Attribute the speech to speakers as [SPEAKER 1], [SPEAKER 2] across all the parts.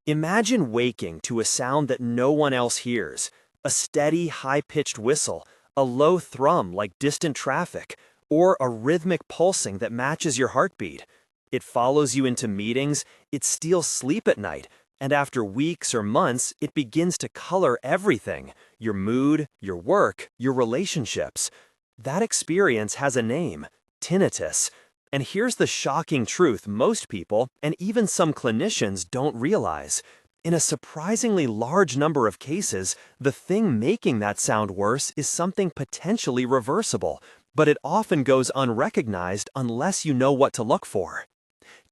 [SPEAKER 1] Imagine waking to a sound that no one else hears, a steady, high-pitched whistle, a low thrum like distant traffic, or a rhythmic pulsing that matches your heartbeat. It follows you into meetings, it steals sleep at night, and after weeks or months, it begins to color everything: your mood, your work, your relationships. That experience has a name: tinnitus. And here's the shocking truth most people, and even some clinicians, don't realize. In a surprisingly large number of cases, the thing making that sound worse is something potentially reversible, but it often goes unrecognized unless you know what to look for.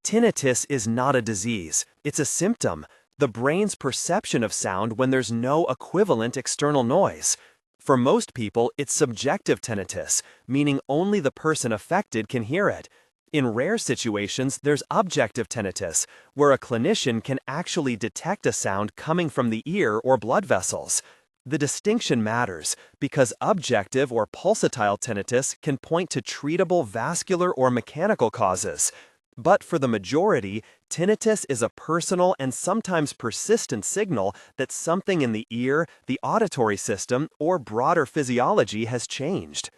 [SPEAKER 1] Tinnitus is not a disease, it's a symptom, the brain's perception of sound when there's no equivalent external noise. For most people, it's subjective tinnitus, meaning only the person affected can hear it. In rare situations, there's objective tinnitus, where a clinician can actually detect a sound coming from the ear or blood vessels. The distinction matters because objective or pulsatile tinnitus can point to treatable vascular or mechanical causes. But for the majority, tinnitus is a personal and sometimes persistent signal that something in the ear, the auditory system, or broader physiology has changed.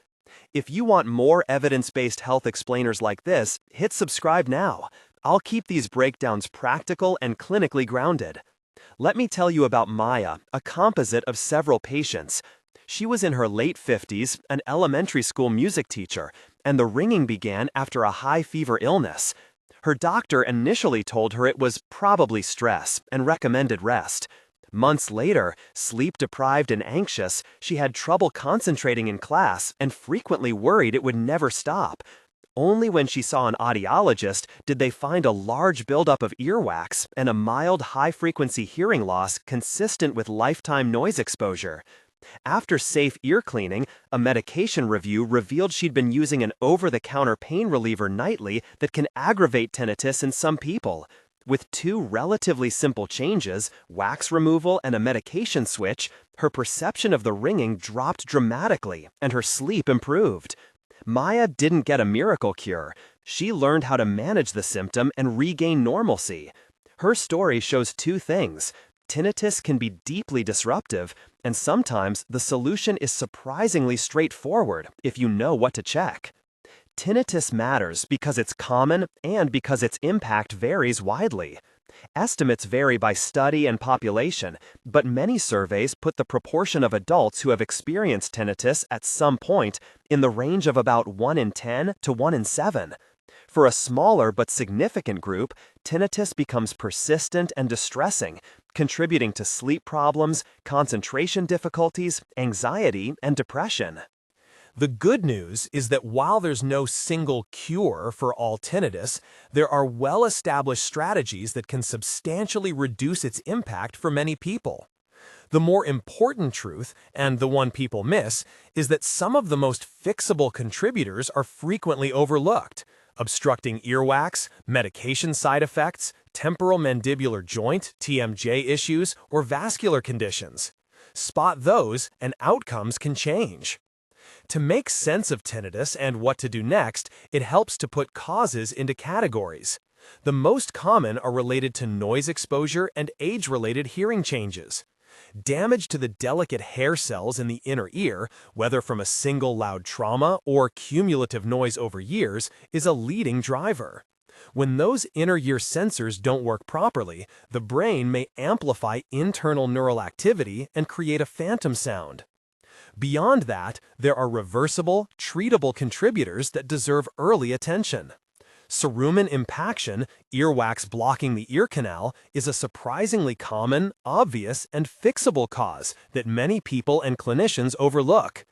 [SPEAKER 1] If you want more evidence-based health explainers like this, hit subscribe now. I'll keep these breakdowns practical and clinically grounded. Let me tell you about Maya, a composite of several patients. She was in her late 50s, an elementary school music teacher, and the ringing began after a high-fever illness. Her doctor initially told her it was probably stress and recommended rest. Months later, sleep-deprived and anxious, she had trouble concentrating in class and frequently worried it would never stop. Only when she saw an audiologist did they find a large buildup of earwax and a mild high-frequency hearing loss consistent with lifetime noise exposure. After safe ear cleaning, a medication review revealed she'd been using an over-the-counter pain reliever nightly that can aggravate tinnitus in some people. With two relatively simple changes, wax removal and a medication switch, her perception of the ringing dropped dramatically and her sleep improved. Maya didn't get a miracle cure. She learned how to manage the symptom and regain normalcy. Her story shows two things. Tinnitus can be deeply disruptive, and sometimes the solution is surprisingly straightforward if you know what to check. Tinnitus matters because it's common and because its impact varies widely. Estimates vary by study and population, but many surveys put the proportion of adults who have experienced tinnitus at some point in the range of about 1 in 10 to 1 in 7. For a smaller but significant group, tinnitus becomes persistent and distressing, contributing to sleep problems, concentration difficulties, anxiety, and depression.
[SPEAKER 2] The good news is that while there's no single cure for all tinnitus, there are well-established strategies that can substantially reduce its impact for many people. The more important truth, and the one people miss, is that some of the most fixable contributors are frequently overlooked: obstructing earwax, medication side effects, temporal mandibular joint (TMJ) issues, or vascular conditions. Spot those, and outcomes can change. To make sense of tinnitus and what to do next, it helps to put causes into categories. The most common are related to noise exposure and age-related hearing changes. Damage to the delicate hair cells in the inner ear, whether from a single loud trauma or cumulative noise over years, is a leading driver. When those inner ear sensors don't work properly, the brain may amplify internal neural activity and create a phantom sound. Beyond that, there are reversible, treatable contributors that deserve early attention. Cerumen impaction, earwax blocking the ear canal, is a surprisingly common, obvious, and fixable cause that many people and clinicians overlook.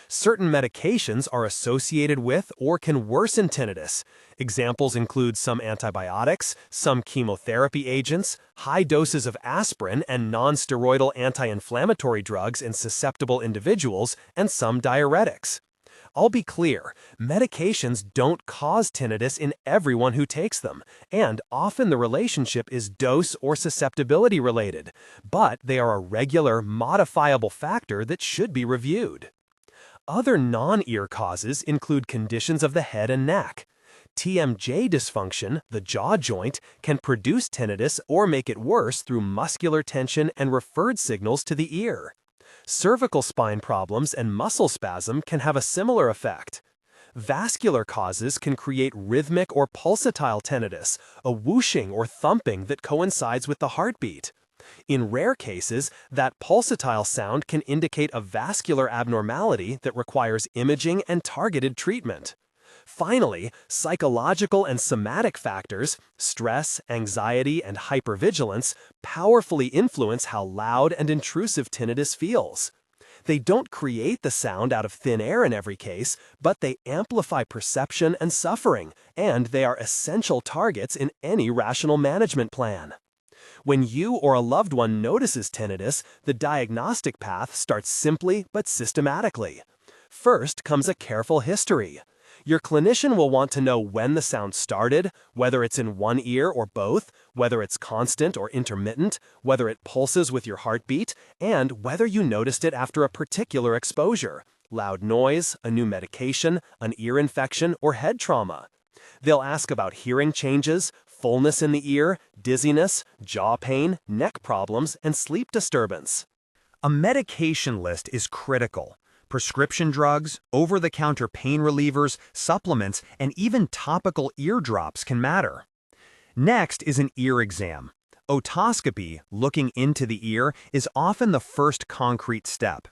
[SPEAKER 2] Certain medications are associated with or can worsen tinnitus. Examples include some antibiotics, some chemotherapy agents, high doses of aspirin and non-steroidal anti-inflammatory drugs in susceptible individuals, and some diuretics. I'll be clear, medications don't cause tinnitus in everyone who takes them, and often the relationship is dose or susceptibility related, but they are a regular, modifiable factor that should be reviewed. Other non-ear causes include conditions of the head and neck. TMJ dysfunction, the jaw joint, can produce tinnitus or make it worse through muscular tension and referred signals to the ear. Cervical spine problems and muscle spasm can have a similar effect. Vascular causes can create rhythmic or pulsatile tinnitus, a whooshing or thumping that coincides with the heartbeat. In rare cases, that pulsatile sound can indicate a vascular abnormality that requires imaging and targeted treatment. Finally, psychological and somatic factors, stress, anxiety, and hypervigilance, powerfully influence how loud and intrusive tinnitus feels. They don't create the sound out of thin air in every case, but they amplify perception and suffering, and they are essential targets in any rational management plan. When you or a loved one notices tinnitus, the diagnostic path starts simply but systematically. First comes a careful history. Your clinician will want to know when the sound started, whether it's in one ear or both, whether it's constant or intermittent, whether it pulses with your heartbeat, and whether you noticed it after a particular exposure, loud noise, a new medication, an ear infection, or head trauma. They'll ask about hearing changes, fullness in the ear, dizziness, jaw pain, neck problems, and sleep disturbance.
[SPEAKER 3] A medication list is critical. Prescription drugs, over-the-counter pain relievers, supplements, and even topical eardrops can matter. Next is an ear exam. Otoscopy, looking into the ear, is often the first concrete step.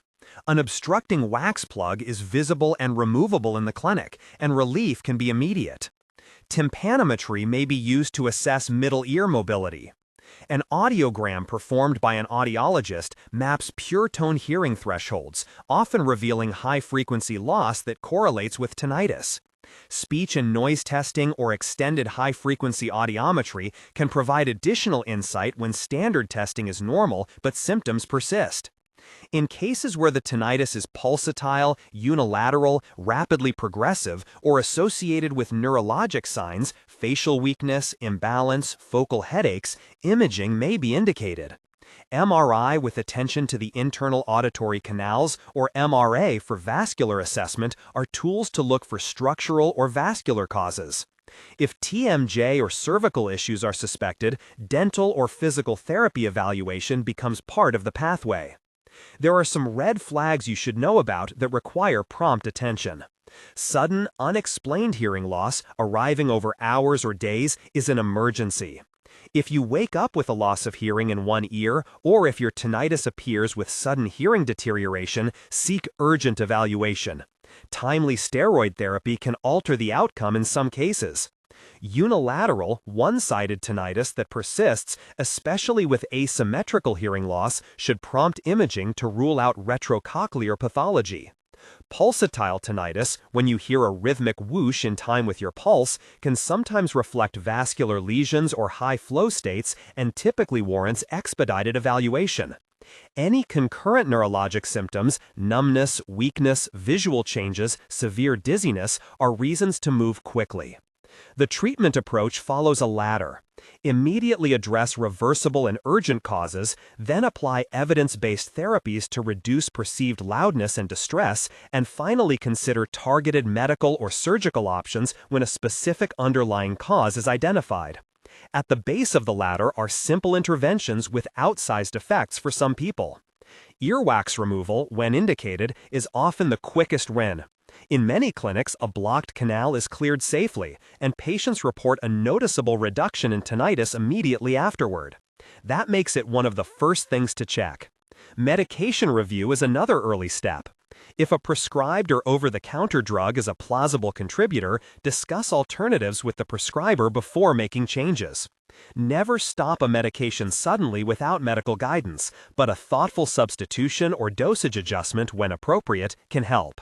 [SPEAKER 3] An obstructing wax plug is visible and removable in the clinic, and relief can be immediate. Tympanometry may be used to assess middle ear mobility. An audiogram performed by an audiologist maps pure tone hearing thresholds, often revealing high-frequency loss that correlates with tinnitus. Speech and noise testing or extended high-frequency audiometry can provide additional insight when standard testing is normal but symptoms persist. In cases where the tinnitus is pulsatile, unilateral, rapidly progressive, or associated with neurologic signs, facial weakness, imbalance, focal headaches, imaging may be indicated. MRI with attention to the internal auditory canals, or MRA for vascular assessment, are tools to look for structural or vascular causes. If TMJ or cervical issues are suspected, dental or physical therapy evaluation becomes part of the pathway. There are some red flags you should know about that require prompt attention. Sudden, unexplained hearing loss, arriving over hours or days, is an emergency. If you wake up with a loss of hearing in one ear, or if your tinnitus appears with sudden hearing deterioration, seek urgent evaluation. Timely steroid therapy can alter the outcome in some cases. Unilateral, one-sided tinnitus that persists, especially with asymmetrical hearing loss, should prompt imaging to rule out retrocochlear pathology. Pulsatile tinnitus, when you hear a rhythmic whoosh in time with your pulse, can sometimes reflect vascular lesions or high flow states and typically warrants expedited evaluation. Any concurrent neurologic symptoms, numbness, weakness, visual changes, severe dizziness, are reasons to move quickly. The treatment approach follows a ladder. Immediately address reversible and urgent causes, then apply evidence-based therapies to reduce perceived loudness and distress, and finally consider targeted medical or surgical options when a specific underlying cause is identified. At the base of the ladder are simple interventions with outsized effects for some people. Earwax removal, when indicated, is often the quickest win. In many clinics, a blocked canal is cleared safely, and patients report a noticeable reduction in tinnitus immediately afterward. That makes it one of the first things to check. Medication review is another early step. If a prescribed or over-the-counter drug is a plausible contributor, discuss alternatives with the prescriber before making changes. Never stop a medication suddenly without medical guidance, but a thoughtful substitution or dosage adjustment, when appropriate, can help.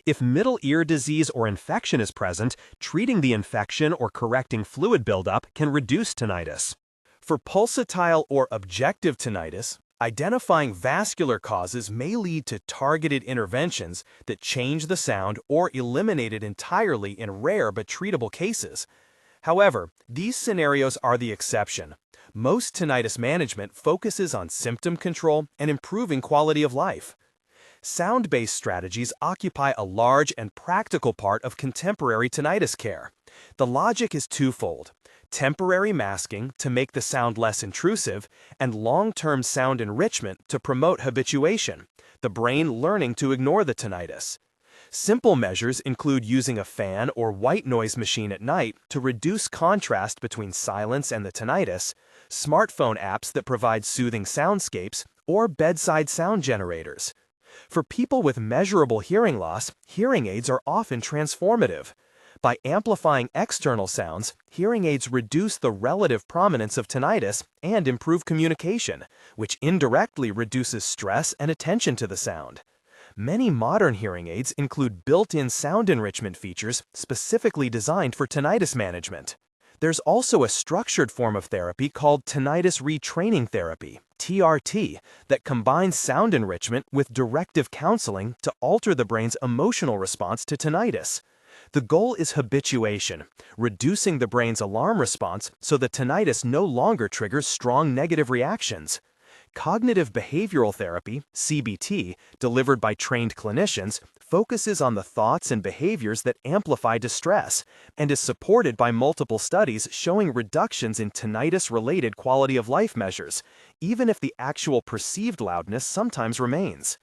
[SPEAKER 3] If middle ear disease or infection is present, treating the infection or correcting fluid buildup can reduce tinnitus.
[SPEAKER 2] For pulsatile or objective tinnitus, identifying vascular causes may lead to targeted interventions that change the sound or eliminate it entirely in rare but treatable cases. However, these scenarios are the exception. Most tinnitus management focuses on symptom control and improving quality of life. Sound-based strategies occupy a large and practical part of contemporary tinnitus care. The logic is twofold: temporary masking to make the sound less intrusive, and long-term sound enrichment to promote habituation, the brain learning to ignore the tinnitus. Simple measures include using a fan or white noise machine at night to reduce contrast between silence and the tinnitus, smartphone apps that provide soothing soundscapes, or bedside sound generators. For people with measurable hearing loss, hearing aids are often transformative. By amplifying external sounds, hearing aids reduce the relative prominence of tinnitus and improve communication, which indirectly reduces stress and attention to the sound. Many modern hearing aids include built-in sound enrichment features specifically designed for tinnitus management. There's also a structured form of therapy called tinnitus retraining therapy, TRT, that combines sound enrichment with directive counseling to alter the brain's emotional response to tinnitus. The goal is habituation, reducing the brain's alarm response so that tinnitus no longer triggers strong negative reactions. Cognitive behavioral therapy, CBT, delivered by trained clinicians, focuses on the thoughts and behaviors that amplify distress and is supported by multiple studies showing reductions in tinnitus-related quality of life measures, even if the actual perceived loudness sometimes remains.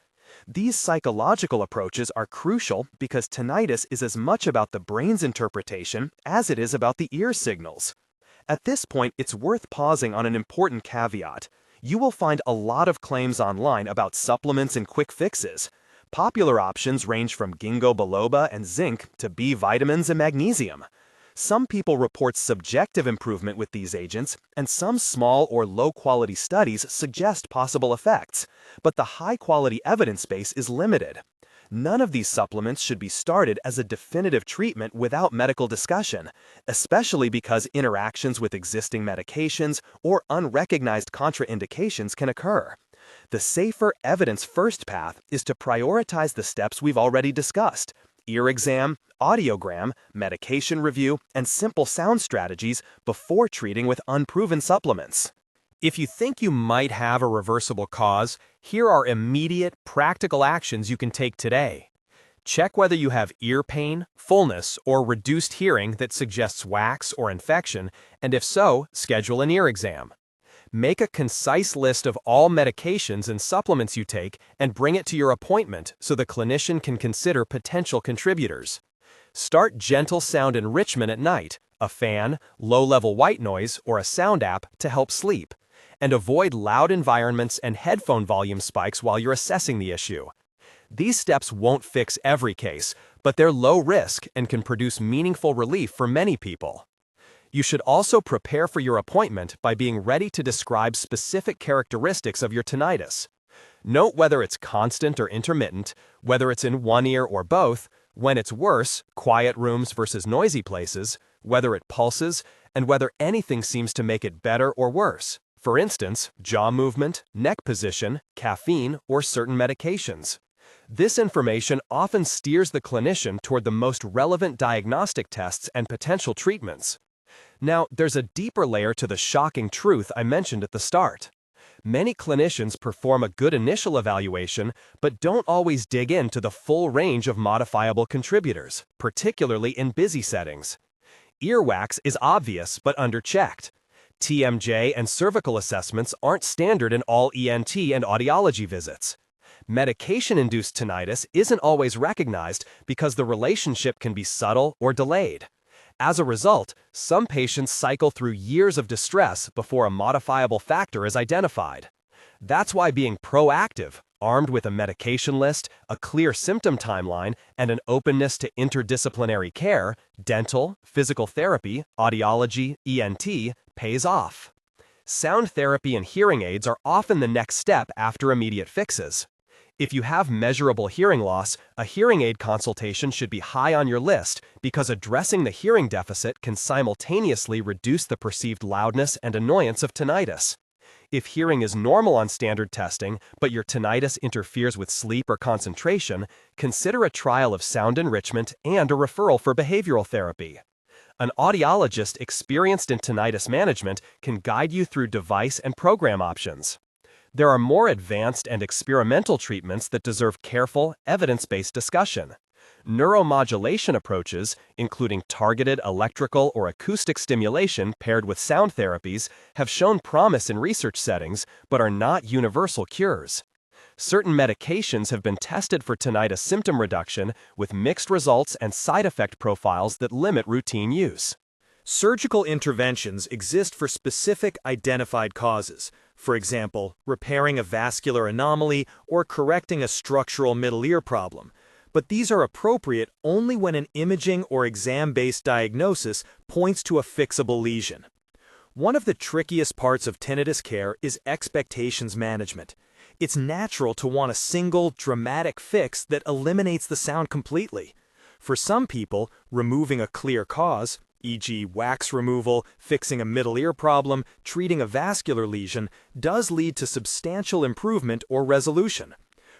[SPEAKER 2] These psychological approaches are crucial because tinnitus is as much about the brain's interpretation as it is about the ear signals. At this point, it's worth pausing on an important caveat. You will find a lot of claims online about supplements and quick fixes. Popular options range from ginkgo biloba and zinc to B vitamins and magnesium. Some people report subjective improvement with these agents, and some small or low-quality studies suggest possible effects, but the high-quality evidence base is limited. None of these supplements should be started as a definitive treatment without medical discussion, especially because interactions with existing medications or unrecognized contraindications can occur. The safer evidence-first path is to prioritize the steps we've already discussed: ear exam, audiogram, medication review, and simple sound strategies before treating with unproven supplements. If you think you might have a reversible cause, here are immediate, practical actions you can take today. Check whether you have ear pain, fullness, or reduced hearing that suggests wax or infection, and if so, schedule an ear exam. Make a concise list of all medications and supplements you take and bring it to your appointment so the clinician can consider potential contributors. Start gentle sound enrichment at night, a fan, low-level white noise, or a sound app to help sleep. And avoid loud environments and headphone volume spikes while you're assessing the issue. These steps won't fix every case, but they're low risk and can produce meaningful relief for many people. You should also prepare for your appointment by being ready to describe specific characteristics of your tinnitus. Note whether it's constant or intermittent, whether it's in one ear or both, when it's worse, quiet rooms versus noisy places, whether it pulses, and whether anything seems to make it better or worse. For instance, jaw movement, neck position, caffeine, or certain medications. This information often steers the clinician toward the most relevant diagnostic tests and potential treatments. Now, there's a deeper layer to the shocking truth I mentioned at the start. Many clinicians perform a good initial evaluation, but don't always dig into the full range of modifiable contributors, particularly in busy settings. Earwax is obvious but underchecked. TMJ and cervical assessments aren't standard in all ENT and audiology visits. Medication-induced tinnitus isn't always recognized because the relationship can be subtle or delayed. As a result, some patients cycle through years of distress before a modifiable factor is identified. That's why being proactive, armed with a medication list, a clear symptom timeline, and an openness to interdisciplinary care, dental, physical therapy, audiology, ENT, pays off. Sound therapy and hearing aids are often the next step after immediate fixes. If you have measurable hearing loss, a hearing aid consultation should be high on your list because addressing the hearing deficit can simultaneously reduce the perceived loudness and annoyance of tinnitus. If hearing is normal on standard testing, but your tinnitus interferes with sleep or concentration, consider a trial of sound enrichment and a referral for behavioral therapy. An audiologist experienced in tinnitus management can guide you through device and program options. There are more advanced and experimental treatments that deserve careful, evidence-based discussion. Neuromodulation approaches, including targeted electrical or acoustic stimulation paired with sound therapies, have shown promise in research settings but are not universal cures. Certain medications have been tested for tinnitus symptom reduction with mixed results and side effect profiles that limit routine use.
[SPEAKER 3] Surgical interventions exist for specific identified causes, for example, repairing a vascular anomaly or correcting a structural middle ear problem. But these are appropriate only when an imaging or exam-based diagnosis points to a fixable lesion. One of the trickiest parts of tinnitus care is expectations management. It's natural to want a single, dramatic fix that eliminates the sound completely. For some people, removing a clear cause, e.g. wax removal, fixing a middle ear problem, treating a vascular lesion, does lead to substantial improvement or resolution.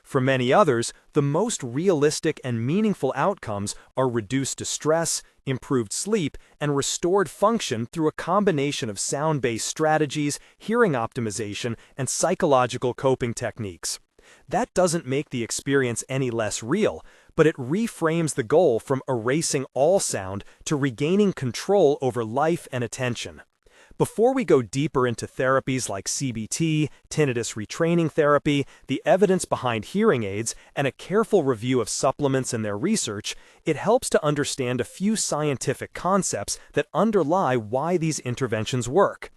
[SPEAKER 3] For many others, the most realistic and meaningful outcomes are reduced distress, improved sleep, and restored function through a combination of sound-based strategies, hearing optimization, and psychological coping techniques. That doesn't make the experience any less real, but it reframes the goal from erasing all sound to regaining control over life and attention. Before we go deeper into therapies like CBT, tinnitus retraining therapy, the evidence behind hearing aids, and a careful review of supplements and their research, it helps to understand a few scientific concepts that underlie why these interventions work.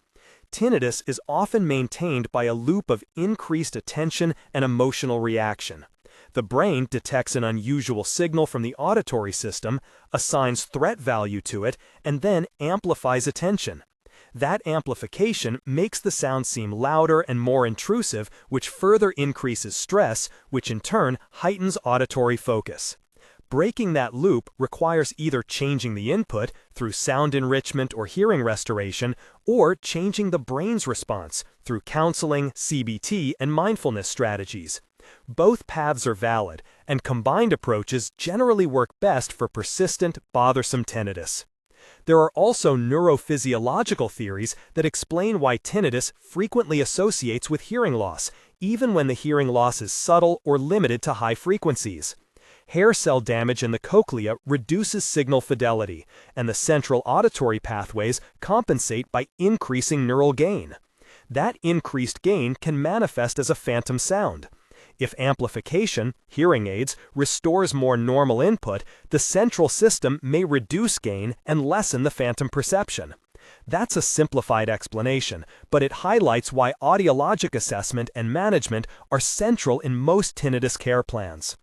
[SPEAKER 3] Tinnitus is often maintained by a loop of increased attention and emotional reaction. The brain detects an unusual signal from the auditory system, assigns threat value to it, and then amplifies attention. That amplification makes the sound seem louder and more intrusive, which further increases stress, which in turn heightens auditory focus. Breaking that loop requires either changing the input through sound enrichment or hearing restoration, or changing the brain's response through counseling, CBT, and mindfulness strategies. Both paths are valid, and combined approaches generally work best for persistent, bothersome tinnitus. There are also neurophysiological theories that explain why tinnitus frequently associates with hearing loss, even when the hearing loss is subtle or limited to high frequencies. Hair cell damage in the cochlea reduces signal fidelity, and the central auditory pathways compensate by increasing neural gain. That increased gain can manifest as a phantom sound. If amplification, hearing aids, restores more normal input, the central system may reduce gain and lessen the phantom perception. That's a simplified explanation, but it highlights why audiologic assessment and management are central in most tinnitus care plans.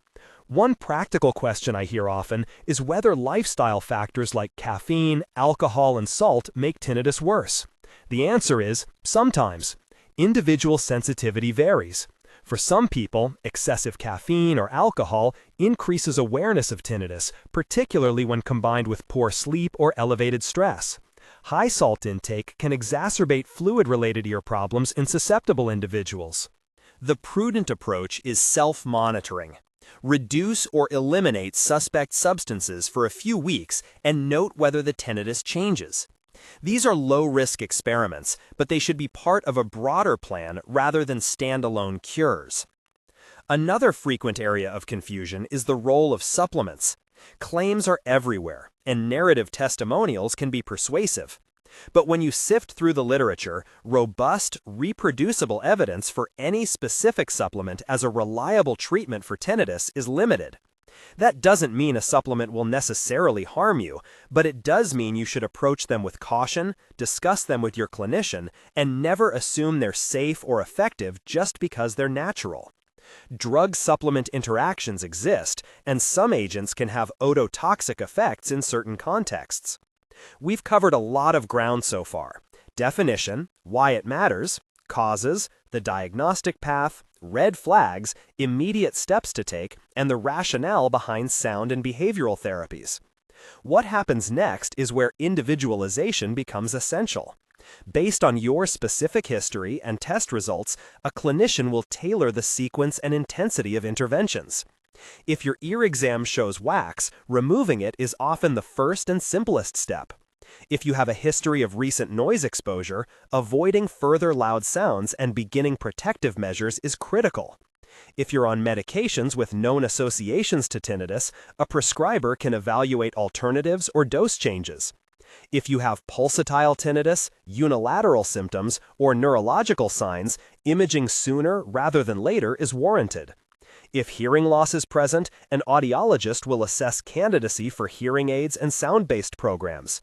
[SPEAKER 3] One practical question I hear often is whether lifestyle factors like caffeine, alcohol, and salt make tinnitus worse. The answer is sometimes. Individual sensitivity varies. For some people, excessive caffeine or alcohol increases awareness of tinnitus, particularly when combined with poor sleep or elevated stress. High salt intake can exacerbate fluid-related ear problems in susceptible individuals.
[SPEAKER 1] The prudent approach is self-monitoring. Reduce or eliminate suspect substances for a few weeks and note whether the tinnitus changes. These are low-risk experiments, but they should be part of a broader plan rather than standalone cures. Another frequent area of confusion is the role of supplements. Claims are everywhere, and narrative testimonials can be persuasive. But when you sift through the literature, robust, reproducible evidence for any specific supplement as a reliable treatment for tinnitus is limited. That doesn't mean a supplement will necessarily harm you, but it does mean you should approach them with caution, discuss them with your clinician, and never assume they're safe or effective just because they're natural. Drug-supplement interactions exist, and some agents can have ototoxic effects in certain contexts. We've covered a lot of ground so far: definition, why it matters, causes, the diagnostic path, red flags, immediate steps to take, and the rationale behind sound and behavioral therapies. What happens next is where individualization becomes essential. Based on your specific history and test results, a clinician will tailor the sequence and intensity of interventions. If your ear exam shows wax, removing it is often the first and simplest step.
[SPEAKER 2] If you have a history of recent noise exposure, avoiding further loud sounds and beginning protective measures is critical. If you're on medications with known associations to tinnitus, a prescriber can evaluate alternatives or dose changes. If you have pulsatile tinnitus, unilateral symptoms, or neurological signs, imaging sooner rather than later is warranted. If hearing loss is present, an audiologist will assess candidacy for hearing aids and sound-based programs.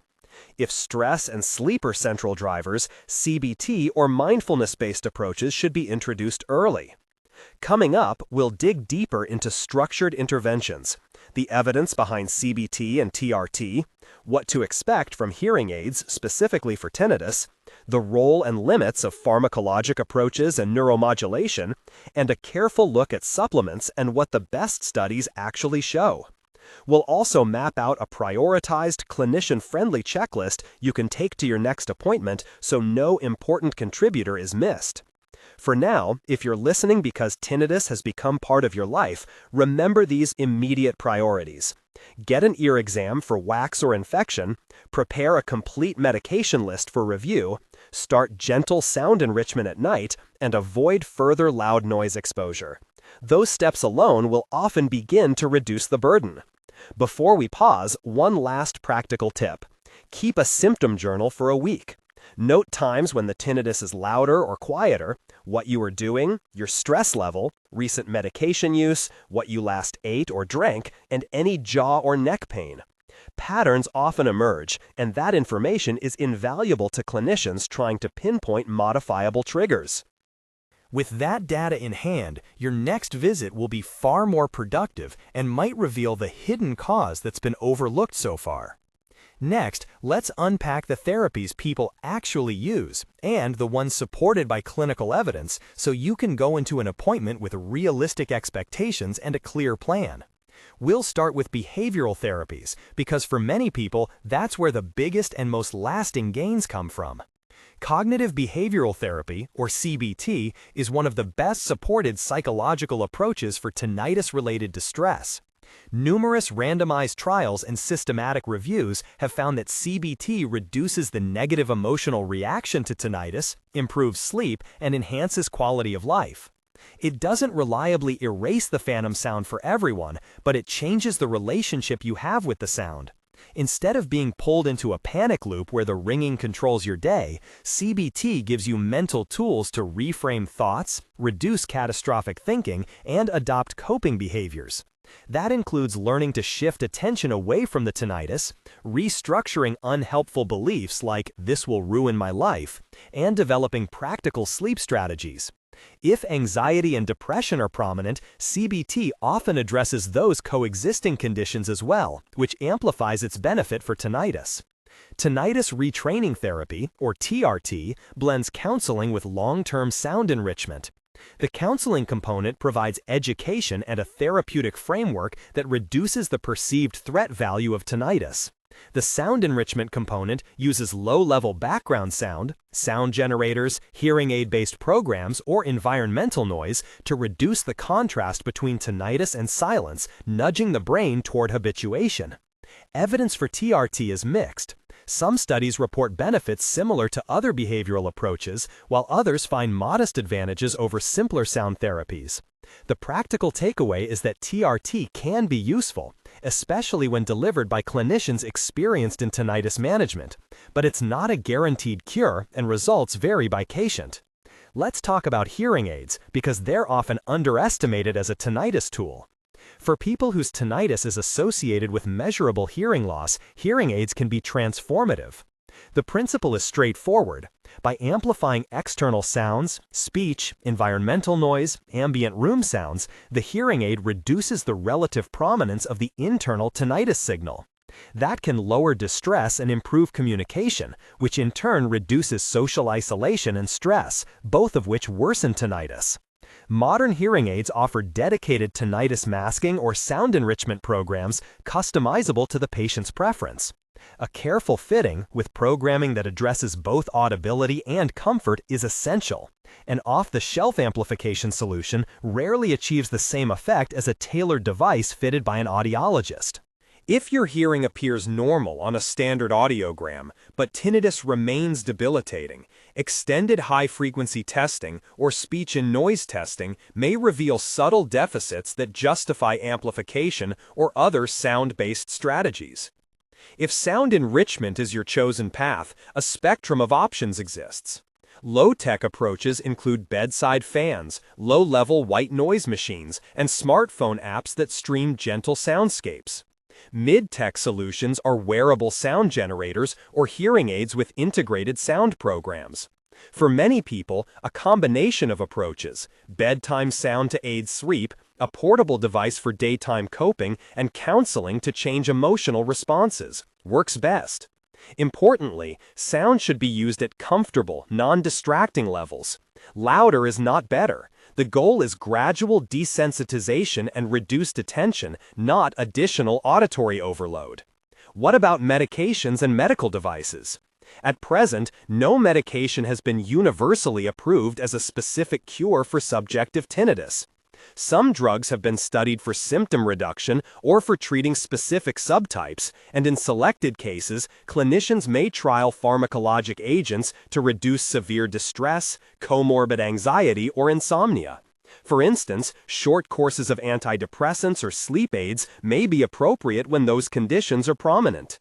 [SPEAKER 2] If stress and sleep are central drivers, CBT or mindfulness-based approaches should be introduced early. Coming up, we'll dig deeper into structured interventions, the evidence behind CBT and TRT, what to expect from hearing aids specifically for tinnitus, the role and limits of pharmacologic approaches and neuromodulation, and a careful look at supplements and what the best studies actually show. We'll also map out a prioritized, clinician-friendly checklist you can take to your next appointment so no important contributor is missed. For now, if you're listening because tinnitus has become part of your life, remember these immediate priorities. Get an ear exam for wax or infection, prepare a complete medication list for review, start gentle sound enrichment at night, and avoid further loud noise exposure. Those steps alone will often begin to reduce the burden. Before we pause, one last practical tip. Keep a symptom journal for a week. Note times when the tinnitus is louder or quieter, what you are doing, your stress level, recent medication use, what you last ate or drank, and any jaw or neck pain. Patterns often emerge, and that information is invaluable to clinicians trying to pinpoint modifiable triggers. With that data in hand, your next visit will be far more productive and might reveal the hidden cause that's been overlooked so far. Next, let's unpack the therapies people actually use and the ones supported by clinical evidence so you can go into an appointment with realistic expectations and a clear plan. We'll start with behavioral therapies because for many people, that's where the biggest and most lasting gains come from. Cognitive behavioral therapy, or CBT, is one of the best supported psychological approaches for tinnitus-related distress. Numerous randomized trials and systematic reviews have found that CBT reduces the negative emotional reaction to tinnitus, improves sleep, and enhances quality of life. It doesn't reliably erase the phantom sound for everyone, but it changes the relationship you have with the sound. Instead of being pulled into a panic loop where the ringing controls your day, CBT gives you mental tools to reframe thoughts, reduce catastrophic thinking, and adopt coping behaviors. That includes learning to shift attention away from the tinnitus, restructuring unhelpful beliefs like "this will ruin my life," and developing practical sleep strategies. If anxiety and depression are prominent, CBT often addresses those coexisting conditions as well, which amplifies its benefit for tinnitus. Tinnitus retraining therapy, or TRT, blends counseling with long-term sound enrichment. The counseling component provides education and a therapeutic framework that reduces the perceived threat value of tinnitus. The sound enrichment component uses low-level background sound, sound generators, hearing aid-based programs, or environmental noise to reduce the contrast between tinnitus and silence, nudging the brain toward habituation. Evidence for TRT is mixed. Some studies report benefits similar to other behavioral approaches, while others find modest advantages over simpler sound therapies. The practical takeaway is that TRT can be useful, especially when delivered by clinicians experienced in tinnitus management, but it's not a guaranteed cure and results vary by patient. Let's talk about hearing aids because they're often underestimated as a tinnitus tool. For people whose tinnitus is associated with measurable hearing loss, hearing aids can be transformative. The principle is straightforward. By amplifying external sounds, speech, environmental noise, ambient room sounds, the hearing aid reduces the relative prominence of the internal tinnitus signal. That can lower distress and improve communication, which in turn reduces social isolation and stress, both of which worsen tinnitus. Modern hearing aids offer dedicated tinnitus masking or sound enrichment programs customizable to the patient's preference. A careful fitting, with programming that addresses both audibility and comfort, is essential. An off-the-shelf amplification solution rarely achieves the same effect as a tailored device fitted by an audiologist. If your hearing appears normal on a standard audiogram, but tinnitus remains debilitating, extended high-frequency testing or speech and noise testing may reveal subtle deficits that justify amplification or other sound-based strategies. If sound enrichment is your chosen path, a spectrum of options exists. Low-tech approaches include bedside fans, low-level white noise machines, and smartphone apps that stream gentle soundscapes. Mid-tech solutions are wearable sound generators or hearing aids with integrated sound programs. For many people, a combination of approaches, bedtime sound to aid sleep, a portable device for daytime coping, and counseling to change emotional responses, works best. Importantly, sound should be used at comfortable, non-distracting levels. Louder is not better. The goal is gradual desensitization and reduced attention, not additional auditory overload. What about medications and medical devices? At present, no medication has been universally approved as a specific cure for subjective tinnitus. Some drugs have been studied for symptom reduction or for treating specific subtypes, and in selected cases, clinicians may trial pharmacologic agents to reduce severe distress, comorbid anxiety, or insomnia. For instance, short courses of antidepressants or sleep aids may be appropriate when those conditions are prominent.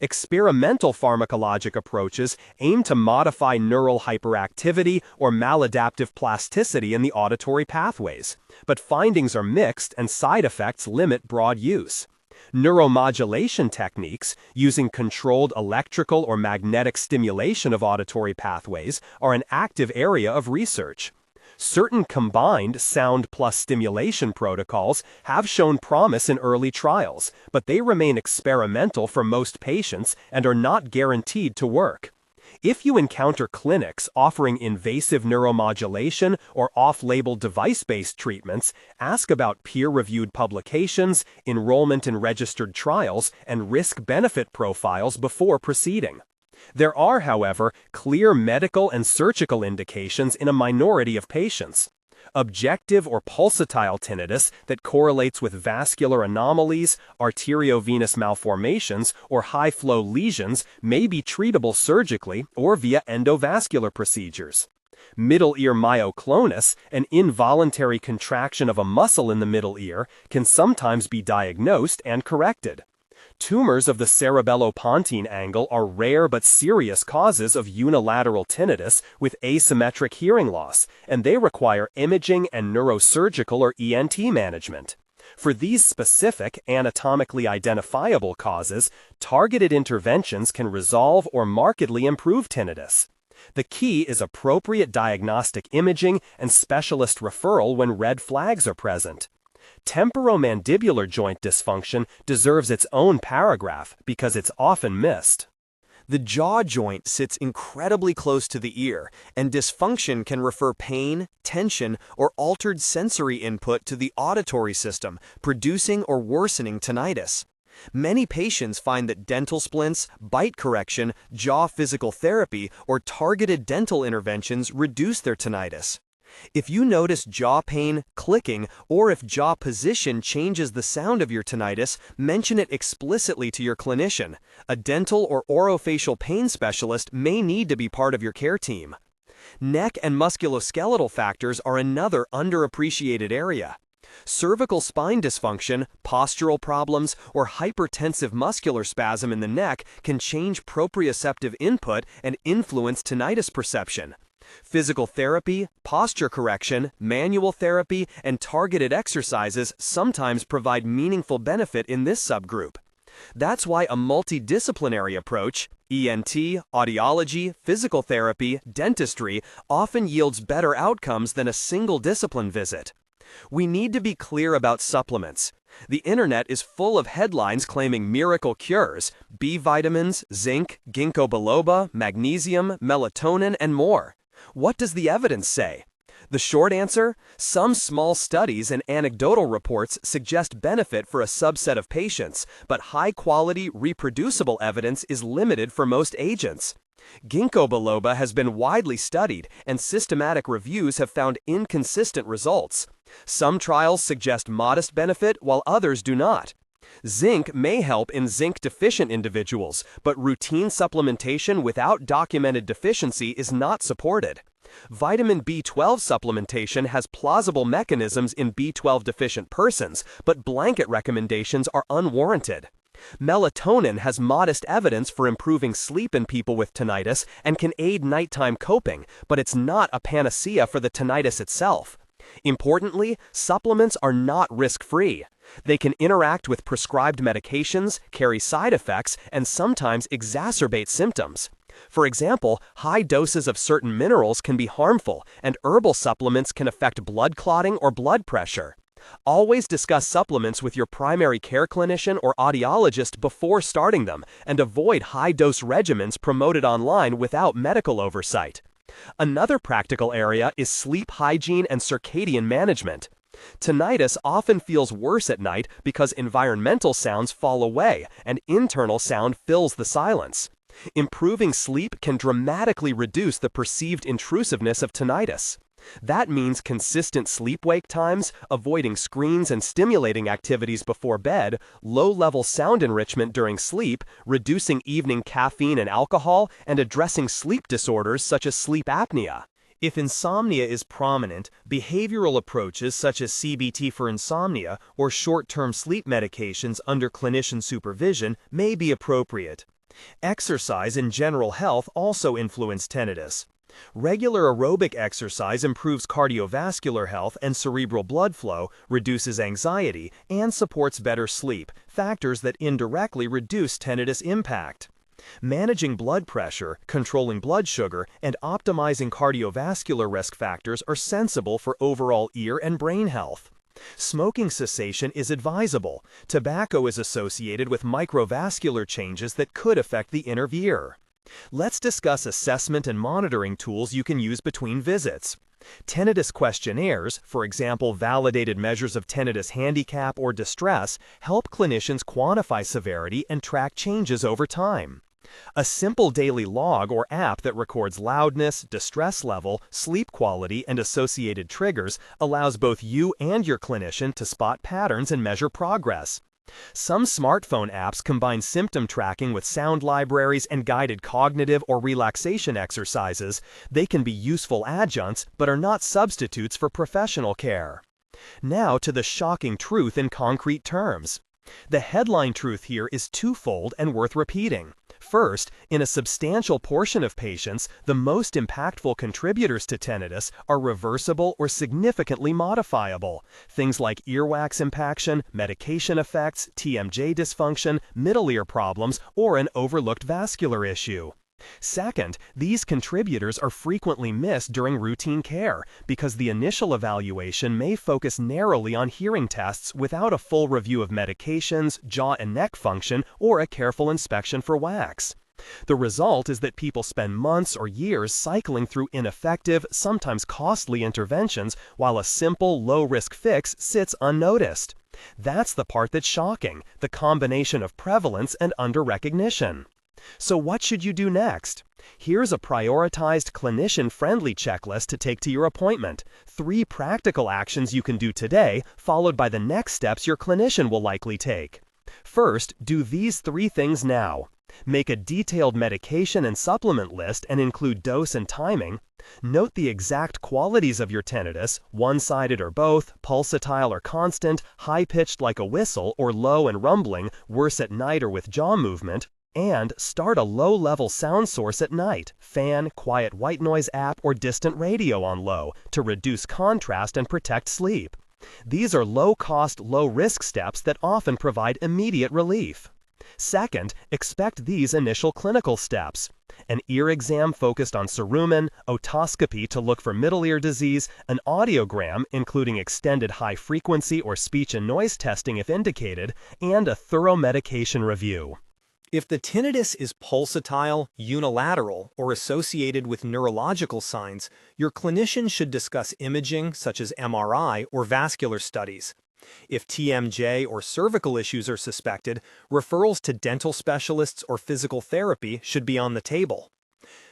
[SPEAKER 2] Experimental pharmacologic approaches aim to modify neural hyperactivity or maladaptive plasticity in the auditory pathways, but findings are mixed and side effects limit broad use. Neuromodulation techniques, using controlled electrical or magnetic stimulation of auditory pathways, are an active area of research. Certain combined sound plus stimulation protocols have shown promise in early trials, but they remain experimental for most patients and are not guaranteed to work. If you encounter clinics offering invasive neuromodulation or off-label device-based treatments, ask about peer-reviewed publications, enrollment in registered trials, and risk-benefit profiles before proceeding. There are, however, clear medical and surgical indications in a minority of patients. Objective or pulsatile tinnitus that correlates with vascular anomalies, arteriovenous malformations, or high-flow lesions may be treatable surgically or via endovascular procedures. Middle ear myoclonus, an involuntary contraction of a muscle in the middle ear, can sometimes be diagnosed and corrected. Tumors of the cerebellopontine angle are rare but serious causes of unilateral tinnitus with asymmetric hearing loss, and they require imaging and neurosurgical or ENT management. For these specific, anatomically identifiable causes, targeted interventions can resolve or markedly improve tinnitus. The key is appropriate diagnostic imaging and specialist referral when red flags are present. Temporomandibular joint dysfunction deserves its own paragraph because it's often missed.
[SPEAKER 1] The jaw joint sits incredibly close to the ear, and dysfunction can refer pain, tension, or altered sensory input to the auditory system, producing or worsening tinnitus. Many patients find that dental splints, bite correction, jaw physical therapy, or targeted dental interventions reduce their tinnitus. If you notice jaw pain, clicking, or if jaw position changes the sound of your tinnitus, mention it explicitly to your clinician. A dental or orofacial pain specialist may need to be part of your care team. Neck and musculoskeletal factors are another underappreciated area. Cervical spine dysfunction, postural problems, or hypertensive muscular spasm in the neck can change proprioceptive input and influence tinnitus perception. Physical therapy, posture correction, manual therapy, and targeted exercises sometimes provide meaningful benefit in this subgroup. That's why a multidisciplinary approach, ENT, audiology, physical therapy, dentistry, often yields better outcomes than a single discipline visit. We need to be clear about supplements. The internet is full of headlines claiming miracle cures: B vitamins, zinc, ginkgo biloba, magnesium, melatonin, and more. What does the evidence say? The short answer? Some small studies and anecdotal reports suggest benefit for a subset of patients, but high-quality, reproducible evidence is limited for most agents. Ginkgo biloba has been widely studied, and systematic reviews have found inconsistent results. Some trials suggest modest benefit, while others do not.
[SPEAKER 2] Zinc may help in zinc-deficient individuals, but routine supplementation without documented deficiency is not supported. Vitamin B12 supplementation has plausible mechanisms in B12-deficient persons, but blanket recommendations are unwarranted. Melatonin has modest evidence for improving sleep in people with tinnitus and can aid nighttime coping, but it's not a panacea for the tinnitus itself. Importantly, supplements are not risk-free. They can interact with prescribed medications, carry side effects, and sometimes exacerbate symptoms. For example, high doses of certain minerals can be harmful, and herbal supplements can affect blood clotting or blood pressure. Always discuss supplements with your primary care clinician or audiologist before starting them, and avoid high-dose regimens promoted online without medical oversight. Another practical area is sleep hygiene and circadian management. Tinnitus often feels worse at night because environmental sounds fall away and internal sound fills the silence. Improving sleep can dramatically reduce the perceived intrusiveness of tinnitus. That means consistent sleep-wake times, avoiding screens and stimulating activities before bed, low-level sound enrichment during sleep, reducing evening caffeine and alcohol, and addressing sleep disorders such as sleep apnea. If insomnia is prominent, behavioral approaches such as CBT for insomnia or short-term sleep medications under clinician supervision may be appropriate. Exercise and general health also influence tinnitus. Regular aerobic exercise improves cardiovascular health and cerebral blood flow, reduces anxiety, and supports better sleep, factors that indirectly reduce tinnitus impact. Managing blood pressure, controlling blood sugar, and optimizing cardiovascular risk factors are sensible for overall ear and brain health. Smoking cessation is advisable. Tobacco is associated with microvascular changes that could affect the inner ear. Let's discuss assessment and monitoring tools you can use between visits. Tinnitus questionnaires, for example validated measures of tinnitus handicap or distress, help clinicians quantify severity and track changes over time. A simple daily log or app that records loudness, distress level, sleep quality, and associated triggers allows both you and your clinician to spot patterns and measure progress. Some smartphone apps combine symptom tracking with sound libraries and guided cognitive or relaxation exercises. They can be useful adjuncts, but are not substitutes for professional care. Now to the shocking truth in concrete terms. The headline truth here is twofold and worth repeating. First, in a substantial portion of patients, the most impactful contributors to tinnitus are reversible or significantly modifiable. Things like earwax impaction, medication effects, TMJ dysfunction, middle ear problems, or an overlooked vascular issue. Second, these contributors are frequently missed during routine care because the initial evaluation may focus narrowly on hearing tests without a full review of medications, jaw and neck function, or a careful inspection for wax. The result is that people spend months or years cycling through ineffective, sometimes costly interventions while a simple, low-risk fix sits unnoticed. That's the part that's shocking, the combination of prevalence and under-recognition. So what should you do next? Here's a prioritized clinician-friendly checklist to take to your appointment. 3 practical actions you can do today, followed by the next steps your clinician will likely take. First, do these 3 things now. Make a detailed medication and supplement list and include dose and timing. Note the exact qualities of your tinnitus, one-sided or both, pulsatile or constant, high-pitched like a whistle or low and rumbling, worse at night or with jaw movement. And start a low-level sound source at night, fan, quiet white noise app, or distant radio on low to reduce contrast and protect sleep. These are low-cost, low-risk steps that often provide immediate relief. Second, expect these initial clinical steps. An ear exam focused on cerumen, otoscopy to look for middle ear disease, an audiogram including extended high-frequency or speech and noise testing if indicated, and a thorough medication review. If the tinnitus is pulsatile, unilateral, or associated with neurological signs, your clinician should discuss imaging such as MRI or vascular studies. If TMJ or cervical issues are suspected, referrals to dental specialists or physical therapy should be on the table.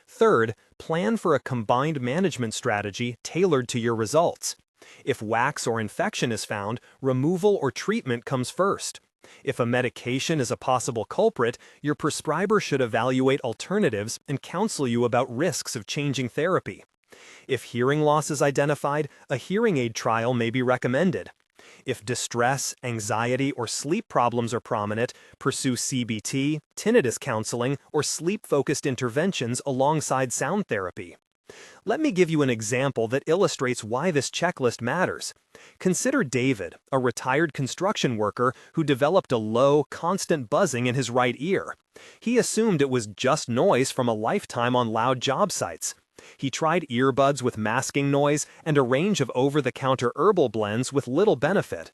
[SPEAKER 2] Third, plan for a combined management strategy tailored to your results. If wax or infection is found, removal or treatment comes first.
[SPEAKER 1] If a medication is a possible culprit, your prescriber should evaluate alternatives and counsel you about risks of changing therapy. If hearing loss is identified, a hearing aid trial may be recommended. If distress, anxiety, or sleep problems are prominent, pursue CBT, tinnitus counseling, or sleep-focused interventions alongside sound therapy. Let me give you an example that illustrates why this checklist matters. Consider David, a retired construction worker who developed a low, constant buzzing in his right ear. He assumed it was just noise from a lifetime on loud job sites. He tried earbuds with masking noise and a range of over-the-counter herbal blends with little benefit.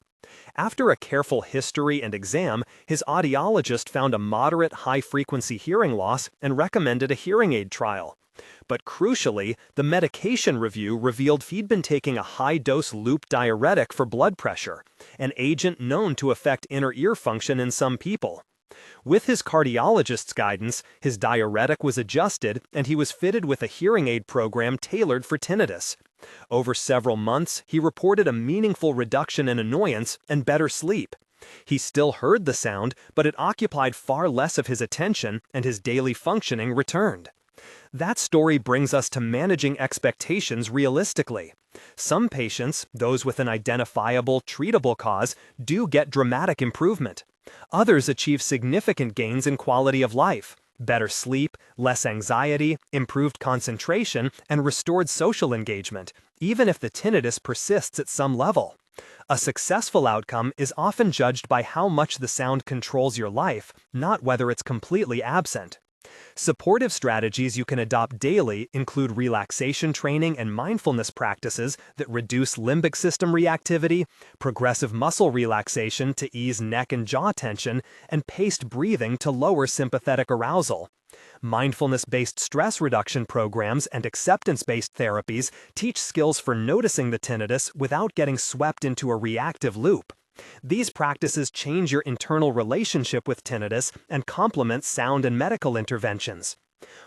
[SPEAKER 1] After a careful history and exam, his audiologist found a moderate high-frequency hearing loss and recommended a hearing aid trial. But crucially, the medication review revealed he'd been taking a high-dose loop diuretic for blood pressure, an agent known to affect inner ear function in some people. With his cardiologist's guidance, his diuretic was adjusted and he was fitted with a hearing aid program tailored for tinnitus. Over several months, he reported a meaningful reduction in annoyance and better sleep. He still heard the sound, but it occupied far less of his attention and his daily functioning returned. That story brings us to managing expectations realistically. Some patients, those with an identifiable, treatable cause, do get dramatic improvement. Others achieve significant gains in quality of life, better sleep, less anxiety, improved concentration, and restored social engagement, even if the tinnitus persists at some level. A successful outcome is often judged by how much the sound controls your life, not whether it's completely absent. Supportive strategies you can adopt daily include relaxation training and mindfulness practices that reduce limbic system reactivity, progressive muscle relaxation to ease neck and jaw tension, and paced breathing to lower sympathetic arousal. Mindfulness-based stress reduction programs and acceptance-based therapies teach skills for noticing the tinnitus without getting swept into a reactive loop. These practices change your internal relationship with tinnitus and complement sound and medical interventions.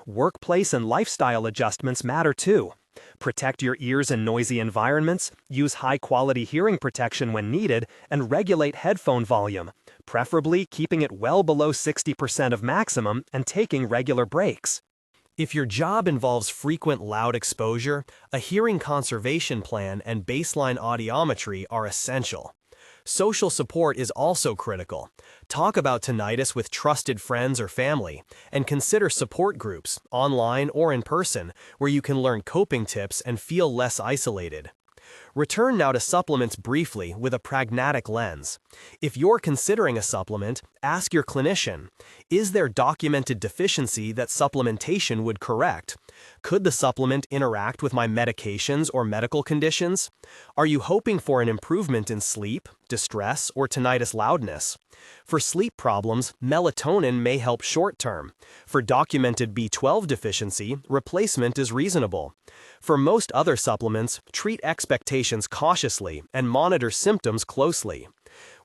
[SPEAKER 1] Workplace and lifestyle adjustments matter too. Protect your ears in noisy environments, use high-quality hearing protection when needed, and regulate headphone volume, preferably keeping it well below 60% of maximum and taking regular breaks. If your job involves frequent loud exposure, a hearing conservation plan and baseline audiometry are essential. Social support is also critical. Talk about tinnitus with trusted friends or family, and consider support groups, online or in person, where you can learn coping tips and feel less isolated. Return now to supplements briefly with a pragmatic lens. If you're considering a supplement, ask your clinician, is there documented deficiency that supplementation would correct? Could the supplement interact with my medications or medical conditions? Are you hoping for an improvement in sleep, distress, or tinnitus loudness? For sleep problems, melatonin may help short-term. For documented B12 deficiency, replacement is reasonable. For most other supplements, treat expectations cautiously and monitor symptoms closely.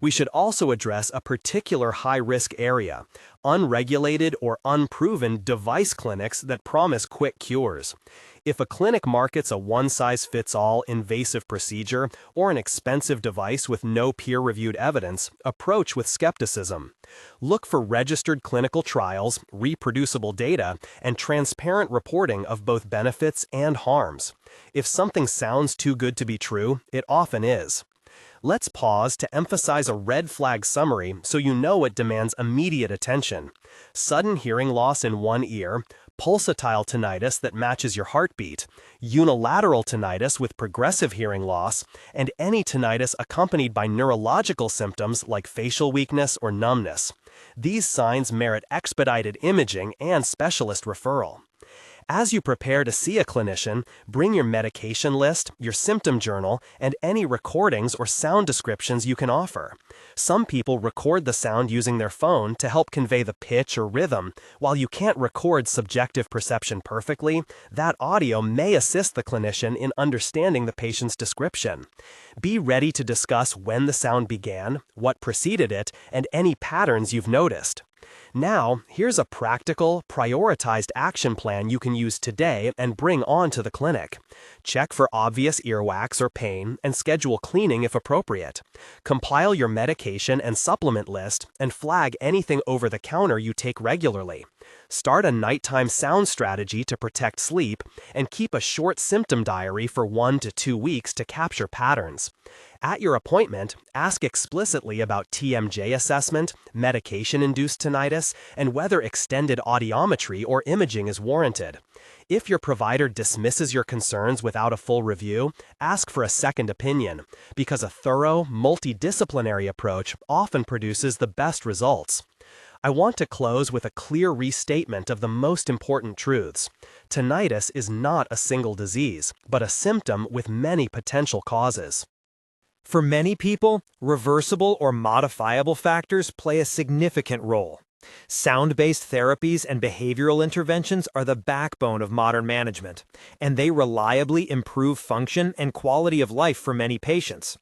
[SPEAKER 1] We should also address a particular high-risk area: unregulated or unproven device clinics that promise quick cures. If a clinic markets a one-size-fits-all invasive procedure or an expensive device with no peer-reviewed evidence, approach with skepticism. Look for registered clinical trials, reproducible data, and transparent reporting of both benefits and harms. If something sounds too good to be true, it often is. Let's pause to emphasize a red flag summary so you know it demands immediate attention. Sudden hearing loss in one ear, pulsatile tinnitus that matches your heartbeat, unilateral tinnitus with progressive hearing loss, and any tinnitus accompanied by neurological symptoms like facial weakness or numbness. These signs merit expedited imaging and specialist referral. As you prepare to see a clinician, bring your medication list, your symptom journal, and any recordings or sound descriptions you can offer. Some people record the sound using their phone to help convey the pitch or rhythm. While you can't record subjective perception perfectly, that audio may assist the clinician in understanding the patient's description. Be ready to discuss when the sound began, what preceded it, and any patterns you've noticed.
[SPEAKER 2] Now, here's a practical, prioritized action plan you can use today and bring on to the clinic. Check for obvious earwax or pain and schedule cleaning if appropriate. Compile your medication and supplement list and flag anything over the counter you take regularly. Start a nighttime sound strategy to protect sleep and keep a short symptom diary for 1 to 2 weeks to capture patterns. At your appointment, ask explicitly about TMJ assessment, medication-induced tinnitus, and whether extended audiometry or imaging is warranted. If your provider dismisses your concerns without a full review, ask for a second opinion, because a thorough, multidisciplinary approach often produces the best results. I want to close with a clear restatement of the most important truths. Tinnitus is not a single disease, but a symptom with many potential causes.
[SPEAKER 1] For many people, reversible or modifiable factors play a significant role. Sound-based therapies and behavioral interventions are the backbone of modern management, and they reliably improve function and quality of life for many patients.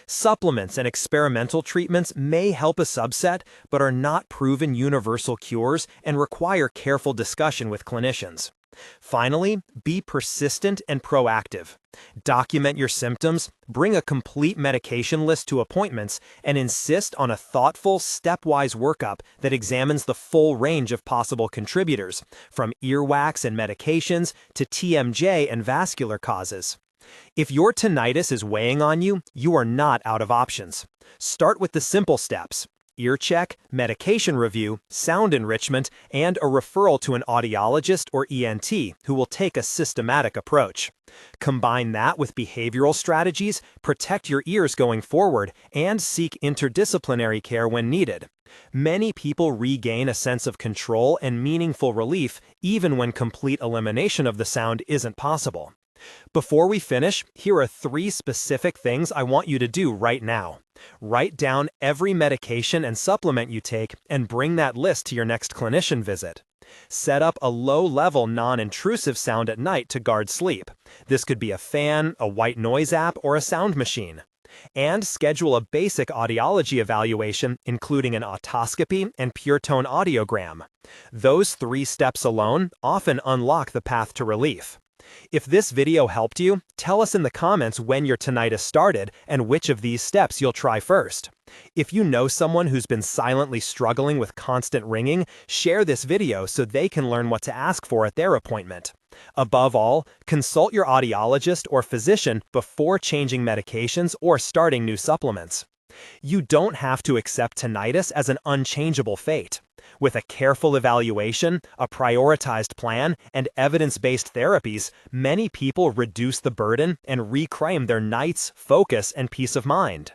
[SPEAKER 1] Supplements and experimental treatments may help a subset, but are not proven universal cures and require careful discussion with clinicians. Finally, be persistent and proactive. Document your symptoms, bring a complete medication list to appointments, and insist on a thoughtful, stepwise workup that examines the full range of possible contributors, from earwax and medications to TMJ and vascular causes. If your tinnitus is weighing on you, you are not out of options. Start with the simple steps: ear check, medication review, sound enrichment, and a referral to an audiologist or ENT who will take a systematic approach. Combine that with behavioral strategies, protect your ears going forward, and seek interdisciplinary care when needed. Many people regain a sense of control and meaningful relief even when complete elimination of the sound isn't possible. Before we finish, here are 3 specific things I want you to do right now. Write down every medication and supplement you take and bring that list to your next clinician visit. Set up a low-level, non-intrusive sound at night to guard sleep. This could be a fan, a white noise app, or a sound machine. And schedule a basic audiology evaluation, including an otoscopy and pure tone audiogram. Those 3 steps alone often unlock the path to relief. If this video helped you, tell us in the comments when your tinnitus started and which of these steps you'll try first. If you know someone who's been silently struggling with constant ringing, share this video so they can learn what to ask for at their appointment. Above all, consult your audiologist or physician before changing medications or starting new supplements. You don't have to accept tinnitus as an unchangeable fate. With a careful evaluation, a prioritized plan, and evidence-based therapies, many people reduce the burden and reclaim their nights, focus, and peace of mind.